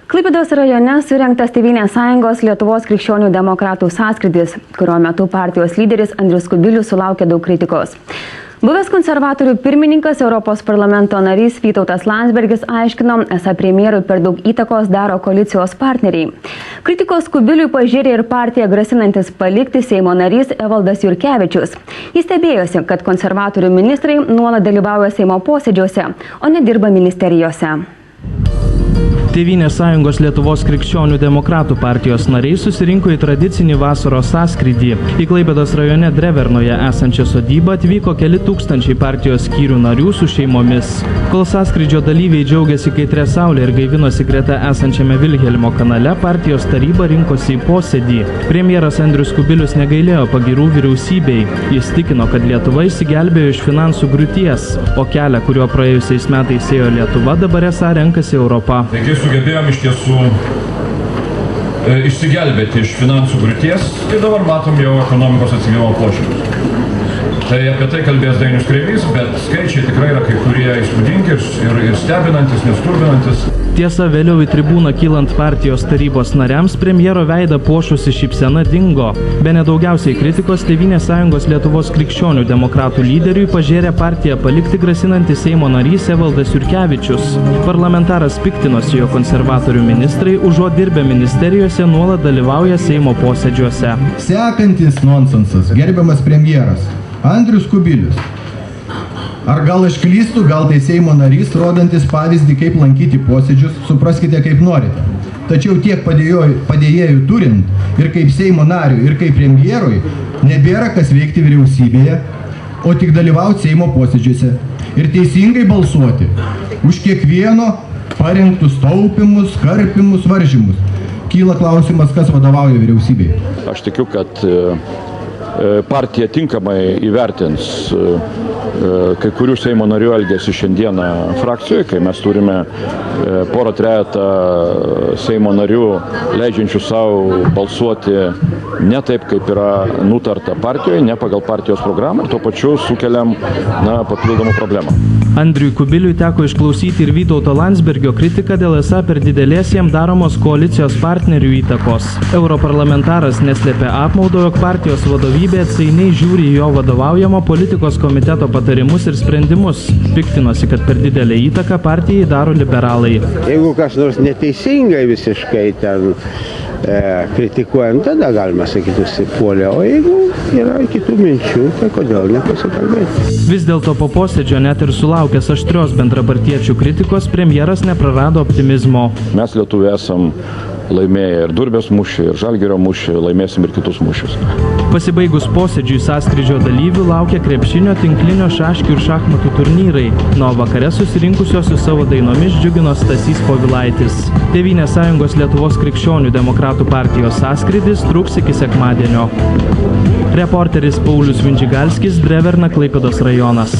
Klaipėdos rajone surengtas Tėvynės sąjungos Lietuvos krikščionių demokratų sąskrydis, kurio metu partijos lyderis Andrius Kubilius sulaukė daug kritikos. Buvęs konservatorių pirmininkas Europos parlamento narys Vytautas Landsbergis aiškino, esą premjerui per daug įtakos daro koalicijos partneriai. Kritikos Kubiliui pažėrė ir partiją grasinantis palikti Seimo narys Evaldas Jurkevičius. Jis stebėjosi, kad konservatorių ministrai nuolat dalyvauja Seimo posėdžiuose, o nedirba ministerijose. Tėvynės sąjungos Lietuvos krikščionių demokratų partijos nariai susirinko į tradicinį vasaros sąskrydį. Į Klaipėdos rajone Drevernoje esančią sodybą atvyko keli tūkstančiai partijos skyrių narių su šeimomis. Kol sąskrydžio dalyviai džiaugiasi kaitrė saulė ir gaivinosi greta esančiame Vilhelmo kanale, partijos taryba rinkosi į posėdį. Premjeras Andrius Kubilius negailėjo pagyrų vyriausybei. Jis tikino, kad Lietuva išsigelbėjo iš finansų griūties, o kelią, kuriuo praėjusiais metais ėjo Lietuva, dabar esą renkasi Europa. Sugebėjom iš tiesų išsigelbėti iš finansų griūties ir dabar matom jau ekonomikos atsigavimo požymius. Tai apie tai kalbės Dainius Kreivys, bet skaičiai tikrai yra kai kurie įspūdingi ir stebinantis, nestulbinantis. Tiesa, vėliau į tribūną kylant partijos tarybos nariams, premjero veidą puošusi šypsena dingo. Bene daugiausiai kritikos Tėvynės sąjungos Lietuvos krikščionių demokratų lyderiui pažėrė partiją palikti grasinantį Seimo narys Evaldas Jurkevičius. Parlamentaras piktinosi, jo konservatorių ministrai užuot dirbę ministerijose nuolat dalyvauja Seimo posėdžiuose. Sekantis nonsensas, gerbiamas premjeras Andrius Kubilius. Ar gal aš klystu, gal tai Seimo narys, rodantis pavyzdį, kaip lankyti posėdžius, supraskite kaip norite. Tačiau tiek padėjėjų turint ir kaip Seimo nariui, ir kaip premjerui, nebėra kas veikti vyriausybėje, o tik dalyvauti Seimo posėdžiuose ir teisingai balsuoti už kiekvieno parinktus taupimus, karpimus, varžymus. Kyla klausimas, kas vadovauja vyriausybėje. Aš tikiu, kad partija tinkamai įvertins kai kurių Seimo narių elgesį šiandieną frakcijoje, kai mes turime porą trejetą Seimo narių leidžiančių savo balsuoti ne taip, kaip yra nutarta partijoje, ne pagal partijos programą ir tuo pačiu sukeliam papildomų problemą. Andriui Kubiliui teko išklausyti ir Vytauto Landsbergio kritiką dėl esą per didelės jam daromos koalicijos partnerių įtakos. Europarlamentaras neslėpė apmaudo, jog partijos vadovybė atsainiai žiūri į jo vadovaujamo politikos komiteto patarimus ir sprendimus. Piktinosi, kad per didelę įtaką partijai daro liberalai. Jeigu kas nors neteisingai visiškai ten kritikuojant, tada galima sakyti užsipuolė, o jeigu yra kitų minčių, tai kodėl nepasikalbėti. Vis dėlto po posėdžio net ir sulaukęs aštrios bendrapartiečių kritikos, premjeras neprarado optimizmo. Mes lietuviai esam laimėję ir Durbės mūšį, ir Žalgirio mūšį, laimėsim ir kitus mūšius. Pasibaigus posėdžiui sąskrydžio dalyvių laukia krepšinio, tinklinio, šaškių ir šachmatų turnyrai. Nuo vakare susirinkusios su savo dainomis džiugino Stasys Povilaitis. Tėvynės sąjungos Lietuvos krikščionių demokratų partijos sąskrydis truks iki sekmadienio. Reporteris Paulius Vindžigalskis, Dreverna, Klaipėdos rajonas.